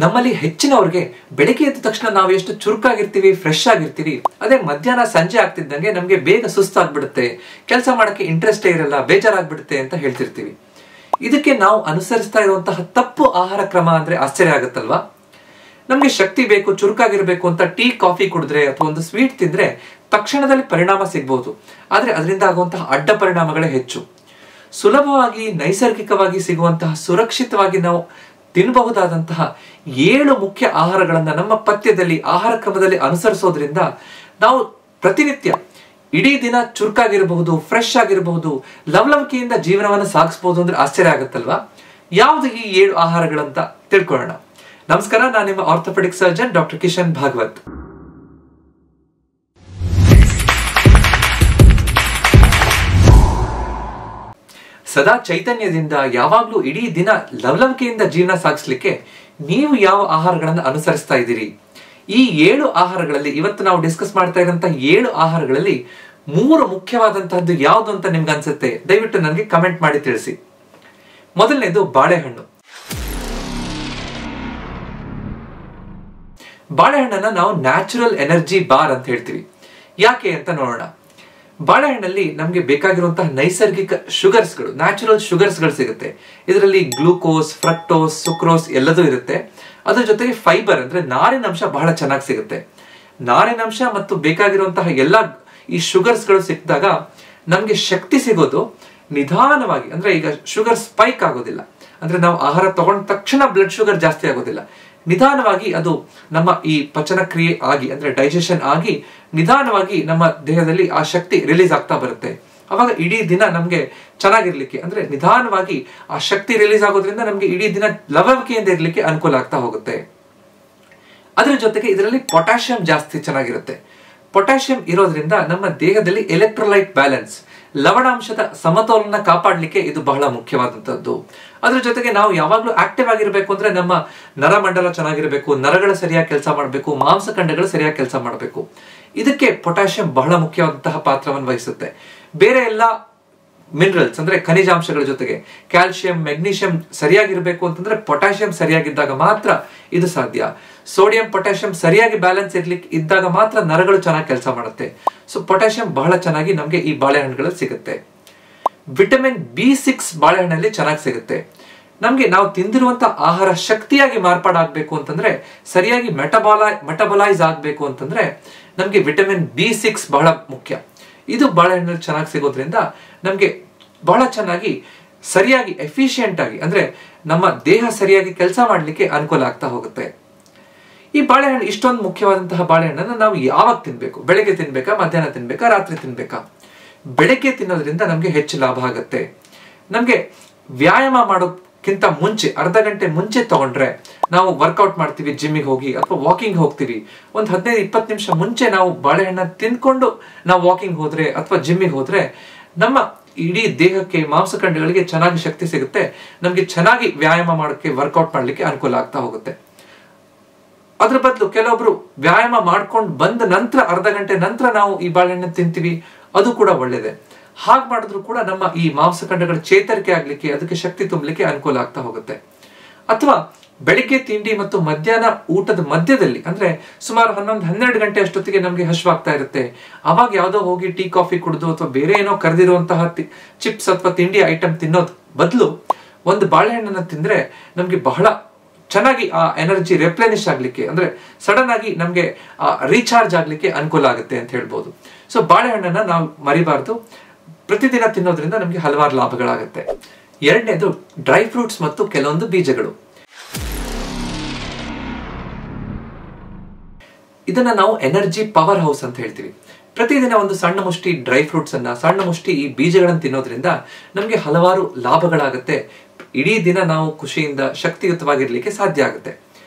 ನಮ್ಮಲ್ಲಿ ಹೆಚ್ಚಿನವರಿಗೆ ಬೆಳಿಗ್ಗೆ ಎದ್ದ ತಕ್ಷಣ ನಾವು ಎಷ್ಟು ಚುರುಕಾಗಿರ್ತೀವಿ, ಫ್ರೆಶ್ ಆಗಿರ್ತೀವಿ, ಅದೇ ಮಧ್ಯಾಹ್ನ ಸಂಜೆ ಆಗ್ತಿದ್ದಂಗೆ ನಮಗೆ ಬೇಗ ಸುಸ್ತಾಗ್ಬಿಡುತ್ತೆ, ಕೆಲಸ ಮಾಡಕ್ಕೆ ಇಂಟ್ರೆಸ್ಟೇ ಇರಲ್ಲ, ಬೇಜಾರಾಗ್ಬಿಡುತ್ತೆ ಅಂತ ಹೇಳ್ತಿರ್ತೀವಿ. ಇದಕ್ಕೆ ನಾವು ಅನುಸರಿಸ್ತಾ ಇರುವಂತಹ ತಪ್ಪು ಆಹಾರ ಕ್ರಮ ಅಂದ್ರೆ ಆಶ್ಚರ್ಯ ಆಗುತ್ತಲ್ವಾ? ನಮ್ಗೆ ಶಕ್ತಿ ಬೇಕು, ಚುರುಕಾಗಿರ್ಬೇಕು ಅಂತ ಟೀ ಕಾಫಿ ಕುಡಿದ್ರೆ ಅಥವಾ ಒಂದು ಸ್ವೀಟ್ ತಿಂದ್ರೆ ತಕ್ಷಣದಲ್ಲಿ ಪರಿಣಾಮ ಸಿಗ್ಬಹುದು, ಆದ್ರೆ ಅದರಿಂದ ಆಗುವಂತಹ ಅಡ್ಡ ಪರಿಣಾಮಗಳೇ ಹೆಚ್ಚು. ಸುಲಭವಾಗಿ ನೈಸರ್ಗಿಕವಾಗಿ ಸಿಗುವಂತಹ ಸುರಕ್ಷಿತವಾಗಿ ನಾವು ತಿನ್ನಬಹುದಾದಂತಹ 7 ಮುಖ್ಯ ಆಹಾರಗಳನ್ನ ನಮ್ಮ ಪಥ್ಯದಲ್ಲಿ ಆಹಾರ ಕ್ರಮದಲ್ಲಿ ಅನುಸರಿಸೋದ್ರಿಂದ ನಾವು ಪ್ರತಿನಿತ್ಯ ಇಡೀ ದಿನ ಚುರುಕಾಗಿರಬಹುದು, ಫ್ರೆಶ್ ಆಗಿರಬಹುದು, ಲವಲವಿಕೆಯಿಂದ ಜೀವನವನ್ನು ಸಾಗಿಸಬಹುದು ಅಂದ್ರೆ ಆಶ್ಚರ್ಯ ಆಗುತ್ತಲ್ವಾ? ಯಾವುದು ಈ 7 ಆಹಾರಗಳಂತ ತಿಳ್ಕೊಳ್ಳೋಣ. ನಮಸ್ಕಾರ, ನಾನು ನಿಮ್ಮ orthopaedic surgeon doctor Kishan Bhagwat. ಸದಾ ಚೈತನ್ಯದಿಂದ ಯಾವಾಗ್ಲೂ ಇಡೀ ದಿನ ಲವಲವಿಕೆಯಿಂದ ಜೀವನ ಸಾಗಿಸ್ಲಿಕ್ಕೆ ನೀವು ಯಾವ ಆಹಾರಗಳನ್ನು ಅನುಸರಿಸ್ತಾ ಇದ್ದೀರಿ? ಈ 7 ಆಹಾರಗಳಲ್ಲಿ ಇವತ್ತು ನಾವು ಡಿಸ್ಕಸ್ ಮಾಡ್ತಾ ಇರುವಂತಹ 7 ಆಹಾರಗಳಲ್ಲಿ 3 ಮುಖ್ಯವಾದಂತಹದ್ದು ಯಾವುದು ಅಂತ ನಿಮ್ಗೆ ಅನ್ಸುತ್ತೆ? ದಯವಿಟ್ಟು ನನಗೆ ಕಮೆಂಟ್ ಮಾಡಿ ತಿಳಿಸಿ. ಮೊದಲನೇದು ಬಾಳೆಹಣ್ಣು. ಬಾಳೆಹಣ್ಣನ್ನ ನಾವು ನ್ಯಾಚುರಲ್ ಎನರ್ಜಿ ಬಾರ್ ಅಂತ ಹೇಳ್ತೀವಿ. ಯಾಕೆ ಅಂತ ನೋಡೋಣ. ಬಾಳೆಹಣ್ಣಲ್ಲಿ ನಮ್ಗೆ ಬೇಕಾಗಿರುವಂತಹ ನೈಸರ್ಗಿಕ ಶುಗರ್ಸ್ಗಳು, ನ್ಯಾಚುರಲ್ ಶುಗರ್ಸ್ಗಳು ಸಿಗುತ್ತೆ. ಇದರಲ್ಲಿ ಗ್ಲೂಕೋಸ್, ಫ್ರಕ್ಟೋಸ್, ಸುಕ್ರೋಸ್ ಎಲ್ಲದೂ ಇರುತ್ತೆ. ಅದ್ರ ಜೊತೆಗೆ ಫೈಬರ್ ಅಂದ್ರೆ ನಾರಿನಂಶ ಬಹಳ ಚೆನ್ನಾಗಿ ಸಿಗುತ್ತೆ. ನಾರಿನಂಶ ಮತ್ತು ಬೇಕಾಗಿರುವಂತಹ ಎಲ್ಲ ಈ ಶುಗರ್ಸ್ಗಳು ಸಿಕ್ಕಿದಾಗ ನಮ್ಗೆ ಶಕ್ತಿ ಸಿಗೋದು ನಿಧಾನವಾಗಿ. ಅಂದ್ರೆ ಈಗ ಶುಗರ್ ಸ್ಪೈಕ್ ಆಗೋದಿಲ್ಲ, ಅಂದ್ರೆ ನಾವು ಆಹಾರ ತಗೊಂಡ ತಕ್ಷಣ ಬ್ಲಡ್ ಶುಗರ್ ಜಾಸ್ತಿ ಆಗೋದಿಲ್ಲ. ನಿಧಾನವಾಗಿ ಅದು ನಮ್ಮ ಈ ಪಚನ ಕ್ರಿಯೆ ಆಗಿ ಅಂದ್ರೆ ಡೈಜೆಷನ್ ಆಗಿ ನಿಧಾನವಾಗಿ ನಮ್ಮ ದೇಹದಲ್ಲಿ ಆ ಶಕ್ತಿ ರಿಲೀಸ್ ಆಗ್ತಾ ಬರುತ್ತೆ. ಅವಾಗ ಇಡೀ ದಿನ ನಮ್ಗೆ ಚೆನ್ನಾಗಿರ್ಲಿಕ್ಕೆ ಅಂದ್ರೆ ನಿಧಾನವಾಗಿ ಆ ಶಕ್ತಿ ರಿಲೀಸ್ ಆಗೋದ್ರಿಂದ ನಮ್ಗೆ ಇಡೀ ದಿನ ಲವಲವಿಕೆಯಿಂದ ಇರ್ಲಿಕ್ಕೆ ಅನುಕೂಲ ಆಗ್ತಾ ಹೋಗುತ್ತೆ. ಅದ್ರ ಜೊತೆಗೆ ಇದರಲ್ಲಿ ಪೊಟ್ಯಾಷಿಯಂ ಜಾಸ್ತಿ ಚೆನ್ನಾಗಿರುತ್ತೆ. ಪೊಟ್ಯಾಷಿಯಂ ಇರೋದ್ರಿಂದ ನಮ್ಮ ದೇಹದಲ್ಲಿ ಎಲೆಕ್ಟ್ರೋಲೈಟ್ ಬ್ಯಾಲೆನ್ಸ್, ಲವಣಾಂಶದ ಸಮತೋಲನ ಕಾಪಾಡಲಿಕ್ಕೆ ಇದು ಬಹಳ ಮುಖ್ಯವಾದಂತದ್ದು. ಅದ್ರ ಜೊತೆಗೆ ನಾವು ಯಾವಾಗ್ಲೂ ಆಕ್ಟಿವ್ ಆಗಿರ್ಬೇಕು ಅಂದ್ರೆ ನಮ್ಮ ನರಮಂಡಲ ಚೆನ್ನಾಗಿರ್ಬೇಕು, ನರಗಳು ಸರಿಯಾಗಿ ಕೆಲಸ ಮಾಡಬೇಕು, ಮಾಂಸಖಂಡಗಳು ಸರಿಯಾಗಿ ಕೆಲಸ ಮಾಡಬೇಕು. ಇದಕ್ಕೆ ಪೊಟ್ಯಾಷಿಯಂ ಬಹಳ ಮುಖ್ಯವಾದಂತಹ ಪಾತ್ರವನ್ನು ವಹಿಸುತ್ತೆ. ಬೇರೆ ಎಲ್ಲ ಮಿನರಲ್ಸ್ ಅಂದ್ರೆ ಖನಿಜಾಂಶಗಳ ಜೊತೆಗೆ ಕ್ಯಾಲ್ಸಿಯಂ, ಮೆಗ್ನೀಷಿಯಂ ಸರಿಯಾಗಿರ್ಬೇಕು ಅಂತಂದ್ರೆ ಪೊಟ್ಯಾಷಿಯಂ ಸರಿಯಾಗಿದ್ದಾಗ ಮಾತ್ರ ಇದು ಸಾಧ್ಯ. ಸೋಡಿಯಂ ಪೊಟ್ಯಾಷಿಯಂ ಸರಿಯಾಗಿ ಬ್ಯಾಲೆನ್ಸ್ ಇದ್ದಾಗ ಮಾತ್ರ ನರಗಳು ಚೆನ್ನಾಗಿ ಕೆಲಸ ಮಾಡುತ್ತೆ. ಸೊ ಪೊಟ್ಯಾಷಿಯಂ ಬಹಳ ಚೆನ್ನಾಗಿ ನಮ್ಗೆ ಈ ಬಾಳೆಹಣ್ಣುಗಳಲ್ಲಿ ಸಿಗುತ್ತೆ. ವಿಟಮಿನ್ B6 ಬಾಳೆಹಣ್ಣಲ್ಲಿ ಚೆನ್ನಾಗಿ ಸಿಗುತ್ತೆ. ನಮ್ಗೆ ನಾವು ತಿಂದಿರುವಂತ ಆಹಾರ ಶಕ್ತಿಯಾಗಿ ಮಾರ್ಪಾಡಾಗಬೇಕು ಅಂತಂದ್ರೆ, ಸರಿಯಾಗಿ ಮೆಟಬಲೈಸ್ ಆಗ್ಬೇಕು ಅಂತಂದ್ರೆ ನಮ್ಗೆ ವಿಟಮಿನ್ B6 ಬಹಳ ಮುಖ್ಯ. ಇದು ಬಾಳೆಹಣ್ಣಲ್ಲಿ ಚೆನ್ನಾಗಿ ಸಿಗೋದ್ರಿಂದ ನಮ್ಗೆ ಬಹಳ ಚೆನ್ನಾಗಿ ಸರಿಯಾಗಿ ಎಫಿಷಿಯಂಟ್ ಆಗಿ ಅಂದ್ರೆ ನಮ್ಮ ದೇಹ ಸರಿಯಾಗಿ ಕೆಲಸ ಮಾಡ್ಲಿಕ್ಕೆ ಅನುಕೂಲ ಆಗ್ತಾ ಹೋಗುತ್ತೆ. ಈ ಬಾಳೆಹಣ್ಣು ಇಷ್ಟೊಂದು ಮುಖ್ಯವಾದಂತಹ ಬಾಳೆಹಣ್ಣನ್ನು ನಾವು ಯಾವಾಗ ತಿನ್ಬೇಕು? ಬೆಳಗ್ಗೆ ತಿನ್ಬೇಕಾ, ಮಧ್ಯಾಹ್ನ ತಿನ್ಬೇಕಾ, ರಾತ್ರಿ ತಿನ್ಬೇಕಾ? ಬೆಳಗ್ಗೆ ತಿನ್ನೋದ್ರಿಂದ ನಮ್ಗೆ ಹೆಚ್ಚು ಲಾಭ ಆಗುತ್ತೆ. ನಮ್ಗೆ ವ್ಯಾಯಾಮ ಮಾಡೋಕ್ಕಿಂತ ಮುಂಚೆ ಅರ್ಧ ಗಂಟೆ ಮುಂಚೆ ತಗೊಂಡ್ರೆ, ನಾವು ವರ್ಕೌಟ್ ಮಾಡ್ತೀವಿ, ಜಿಮ್ಮಿಗೆ ಹೋಗಿ ಅಥವಾ ವಾಕಿಂಗ್ ಹೋಗ್ತೀವಿ, ಒಂದು 15-20 ನಿಮಿಷ ಮುಂಚೆ ನಾವು ಬಾಳೆಹಣ್ಣ ತಿನ್ಕೊಂಡು ನಾವು ವಾಕಿಂಗ್ ಹೋದ್ರೆ ಅಥವಾ ಜಿಮ್ಮಿಗೆ ಹೋದ್ರೆ ನಮ್ಮ ಇಡೀ ದೇಹಕ್ಕೆ, ಮಾಂಸಖಂಡಗಳಿಗೆ ಚೆನ್ನಾಗಿ ಶಕ್ತಿ ಸಿಗುತ್ತೆ. ನಮ್ಗೆ ಚೆನ್ನಾಗಿ ವ್ಯಾಯಾಮ ಮಾಡೋಕ್ಕೆ, ವರ್ಕೌಟ್ ಮಾಡ್ಲಿಕ್ಕೆ ಅನುಕೂಲ ಆಗ್ತಾ ಹೋಗುತ್ತೆ. ಅದ್ರ ಬದಲು ಕೆಲವೊಬ್ರು ವ್ಯಾಯಾಮ ಮಾಡ್ಕೊಂಡು ಬಂದ ನಂತರ ಅರ್ಧ ಗಂಟೆ ನಂತರ ನಾವು ಈ ಬಾಳೆಹಣ್ಣು ತಿಂತೀವಿ, ಅದು ಕೂಡ ಒಳ್ಳೇದೆ. ಹಾಗೆ ಮಾಡಿದ್ರು ಕೂಡ ನಮ್ಮ ಈ ಮಾಂಸಖಂಡಗಳ ಚೇತರಿಕೆ ಆಗ್ಲಿಕ್ಕೆ, ಅದಕ್ಕೆ ಶಕ್ತಿ ತುಂಬಲಿಕ್ಕೆ ಅನುಕೂಲ ಆಗ್ತಾ ಹೋಗುತ್ತೆ. ಅಥವಾ ಬೆಳಿಗ್ಗೆ ತಿಂಡಿ ಮತ್ತು ಮಧ್ಯಾಹ್ನ ಊಟದ ಮಧ್ಯದಲ್ಲಿ ಅಂದ್ರೆ ಸುಮಾರು 11-12 ಗಂಟೆ ಅಷ್ಟೊತ್ತಿಗೆ ನಮ್ಗೆ ಹಶ್ವಾಗ್ತಾ ಇರುತ್ತೆ. ಅವಾಗ ಯಾವ್ದೋ ಹೋಗಿ ಟೀ ಕಾಫಿ ಕುಡಿದು ಅಥವಾ ಬೇರೆ ಏನೋ ಕರೆದಿರುವಂತಹ ಚಿಪ್ಸ್ ಅಥವಾ ತಿಂಡಿ ಐಟಮ್ ತಿನ್ನೋದ್ ಬದಲು ಒಂದು ಬಾಳೆಹಣ್ಣನ್ನ ತಿಂದ್ರೆ ನಮ್ಗೆ ಬಹಳ ಚೆನ್ನಾಗಿ ಆ ಎನರ್ಜಿ ರಿಪ್ಲೆನಿಶ್ ಆಗ್ಲಿಕ್ಕೆ ಅಂದ್ರೆ ಸಡನ್ ಆಗಿ ನಮ್ಗೆ ರೀಚಾರ್ಜ್ ಆಗ್ಲಿಕ್ಕೆ ಅನುಕೂಲ ಆಗುತ್ತೆ ಅಂತ ಹೇಳ್ಬೋದು. ಸೊ ಬಾಳೆಹಣ್ಣನ್ನ ನಾವು ಮರಿಬಾರ್ದು. ಪ್ರತಿದಿನ ತಿನ್ನೋದ್ರಿಂದ ನಮ್ಗೆ ಹಲವಾರು ಲಾಭಗಳಾಗುತ್ತೆ. ಎರಡನೇದು ಡ್ರೈ ಫ್ರೂಟ್ಸ್ ಮತ್ತು ಕೆಲವೊಂದು ಬೀಜಗಳು. ಇದನ್ನ ನಾವು ಎನರ್ಜಿ ಪವರ್ ಹೌಸ್ ಅಂತ ಹೇಳ್ತೀವಿ. ಪ್ರತಿದಿನ ಒಂದು ಸಣ್ಣ ಮುಷ್ಟಿ ಡ್ರೈ ಫ್ರೂಟ್ಸ್ ಅನ್ನ, ಸಣ್ಣ ಮುಷ್ಟಿ ಈ ಬೀಜಗಳನ್ನು ತಿನ್ನೋದ್ರಿಂದ ನಮ್ಗೆ ಹಲವಾರು ಲಾಭಗಳಾಗುತ್ತೆ. ಇಡೀ ದಿನ ನಾವು ಖುಷಿಯಿಂದ ಶಕ್ತಿಯುತವಾಗಿರ್ಲಿಕ್ಕೆ ಸಾಧ್ಯ ಆಗುತ್ತೆ.